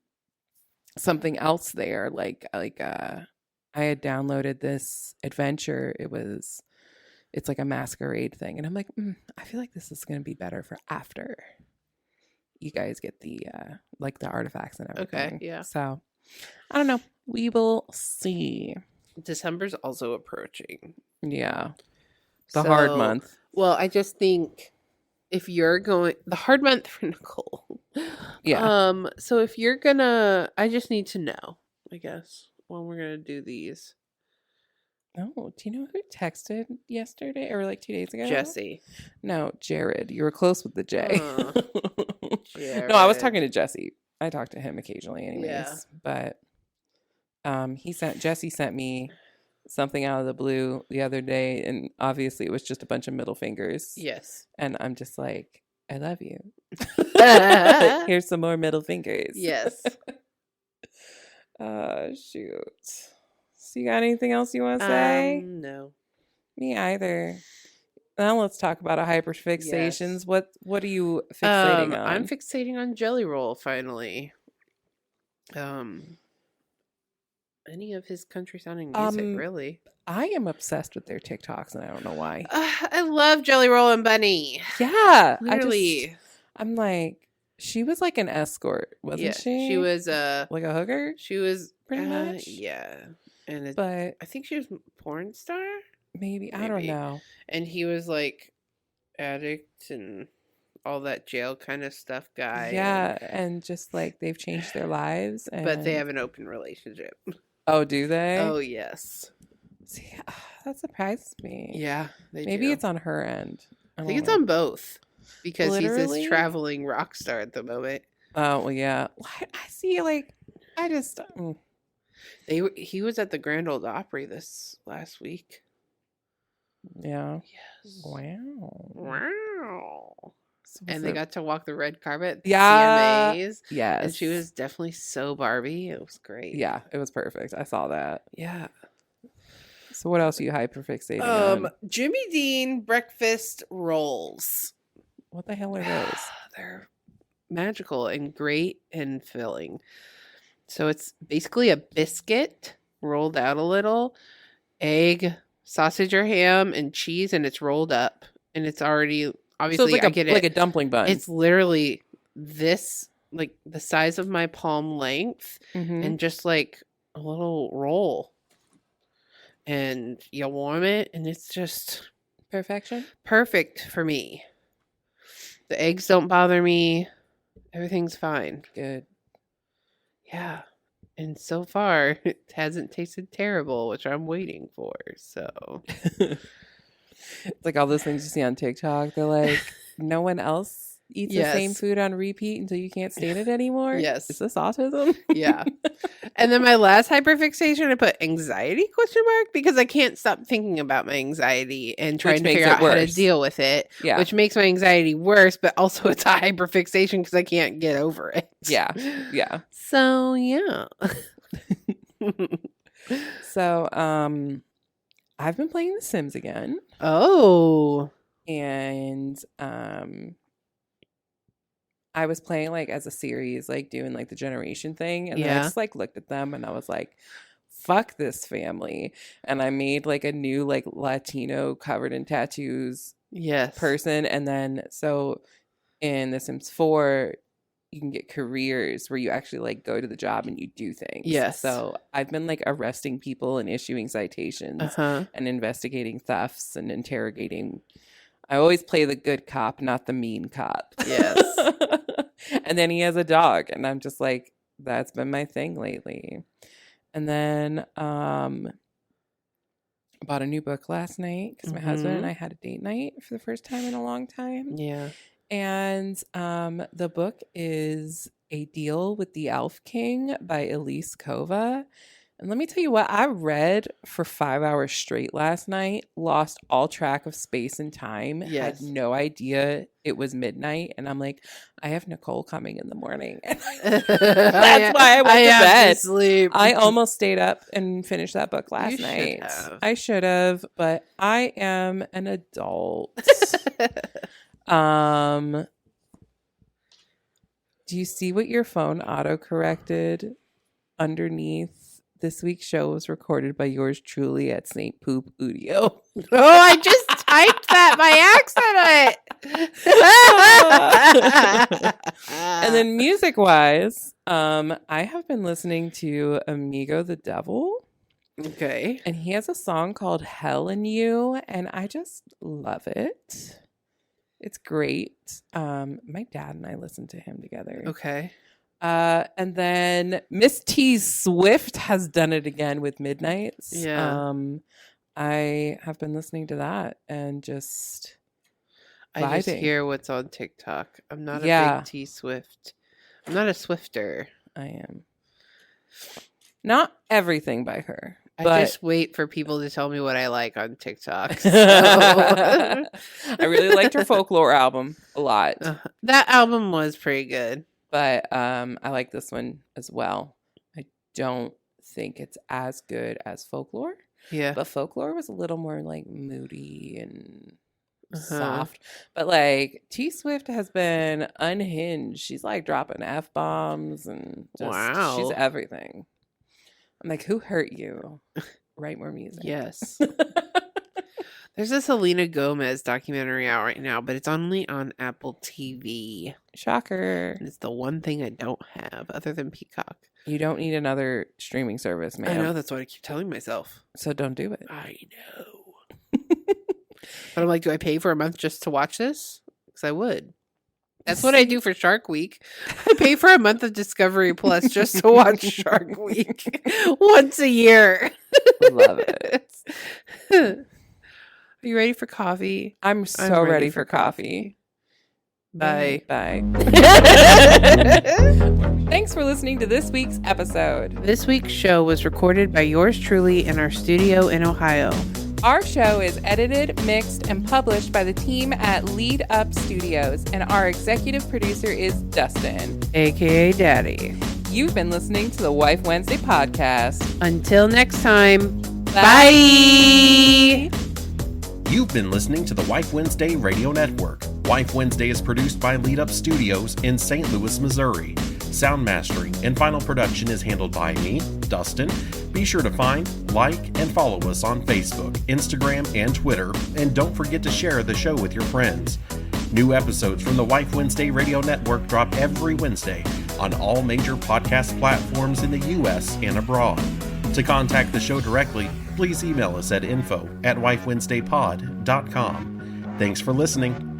something else there. Like I had downloaded this adventure. It's like a masquerade thing. And I'm like, I feel like this is going to be better for after you guys get the like the artifacts and everything. Okay, yeah. So I don't know. We will see. December's also approaching. Yeah. The hard month. Well, I just think if you're going the hard month for Nicole. Yeah. So if you're gonna I just need to know, I guess, when we're gonna do these. Oh, do you know who texted yesterday or like 2 days ago? Jesse. No, Jared. You were close with the J. Jared. No, I was talking to Jesse. I talk to him occasionally anyways. Yeah. But Jesse sent me something out of the blue the other day, and obviously it was just a bunch of middle fingers. Yes. And I'm just like, I love you. Here's some more middle fingers. Yes. Shoot. So you got anything else you want to say? No. Me either. Now let's talk about hyperfixations. Yes. What are you fixating on? I'm fixating on Jelly Roll finally. Any of his country sounding music, really. I am obsessed with their TikToks, and I don't know why. I love Jelly Roll and Bunny. Yeah, literally. I'm like, she was like an escort, wasn't she? She was like a hooker. She was pretty much. Yeah, but I think she was a porn star. Maybe I don't know. And he was like addict and all that jail kind of stuff guy. Yeah, and just like they've changed their lives. But they have an open relationship. Oh, do they? Oh, yes. See, that surprised me. Yeah, maybe it's on her end. I think it's on both because Literally? he's this traveling rock star at the moment. Oh, well, yeah. I see. Like, I just he was at the Grand Ole Opry this last week. Yeah. Yes. Wow. And they got to walk the red carpet. Yeah. CMAs. Yes. And she was definitely so Barbie. It was great. Yeah, it was perfect. I saw that. Yeah. So what else are you hyperfixating on? Jimmy Dean breakfast rolls. What the hell are those? They're magical and great and filling. So it's basically a biscuit rolled out a little, egg, sausage or ham, and cheese, and it's rolled up. And it's already obviously so it's like like a dumpling bun. It's literally this, like the size of my palm length, and just like a little roll. And you warm it, and it's just perfection. Perfect for me. The eggs don't bother me. Everything's fine. Good. Yeah. And so far, it hasn't tasted terrible, which I'm waiting for. So it's like all those things you see on TikTok. They're like, no one else eats the same food on repeat until you can't stand it anymore. Yes. Is this autism? Yeah. And then my last hyperfixation, I put anxiety ? Because I can't stop thinking about my anxiety and trying to figure out how to deal with it. Yeah. Which makes my anxiety worse, but also it's a hyperfixation because I can't get over it. Yeah. Yeah. So yeah. So I've been playing The Sims again. Oh. And I was playing like as a series, like doing like the generation thing. And then I just like looked at them and I was like, fuck this family. And I made like a new like Latino covered in tattoos person. And then so in The Sims 4, you can get careers where you actually like go to the job and you do things. Yes. So I've been like arresting people and issuing citations and investigating thefts and interrogating. I always play the good cop, not the mean cop. Yes. And then he has a dog. And I'm just like, that's been my thing lately. And then I bought a new book last night because my husband and I had a date night for the first time in a long time. Yeah. And the book is A Deal with the Elf King by Elise Kova. And let me tell you what, I read for 5 hours straight last night, lost all track of space and time, had no idea it was midnight. And I'm like, I have Nicole coming in the morning. And that's why I went to bed. To sleep. I almost stayed up and finished that book last night. I should have, but I am an adult. Do you see what your phone auto-corrected underneath? This week's show was recorded by yours truly at St. Poop Udio. Oh, I just typed that by accident. And then music-wise, I have been listening to Amigo the Devil. Okay. And he has a song called Hell in You, and I just love it. It's great. My dad and I listened to him together. Okay. And then Miss T Swift has done it again with Midnights. Yeah. I have been listening to that and just vibing. I just hear what's on TikTok. I'm not a big T Swift. I'm not a Swifter. I am. Not everything by her. I just wait for people to tell me what I like on TikTok. So. I really liked her Folklore album a lot. That album was pretty good. But I like this one as well. I don't think it's as good as Folklore. Yeah. But Folklore was a little more like moody and soft. But like T Swift has been unhinged. She's like dropping F-bombs and just, she's everything. I'm like, who hurt you? Write more music. Yes. There's a Selena Gomez documentary out right now, but it's only on Apple TV. Shocker. And it's the one thing I don't have other than Peacock. You don't need another streaming service, man. I know, that's what I keep telling myself. So don't do it. I know. But I'm like, do I pay for a month just to watch this? Because I would. That's what I do for Shark Week. I pay for a month of Discovery Plus just to watch Shark Week once a year. Love it. Are you ready for coffee? I'm so ready for coffee. Bye. Bye. Thanks for listening to this week's episode. This week's show was recorded by yours truly in our studio in Ohio. Our show is edited, mixed, and published by the team at Lead Up Studios, and our executive producer is Dustin, aka Daddy. You've been listening to the Wife Wednesday podcast. Until next time, bye. You've been listening to the Wife Wednesday Radio Network. Wife Wednesday is produced by Lead Up Studios in St. Louis, Missouri. Sound mastering and final production is handled by me, Dustin. Be sure to find, like, and follow us on Facebook, Instagram, and Twitter. And don't forget to share the show with your friends. New episodes from the Wife Wednesday Radio Network drop every Wednesday on all major podcast platforms in the U.S. and abroad. To contact the show directly, please email us at info@wifewednesdaypod.com. Thanks for listening.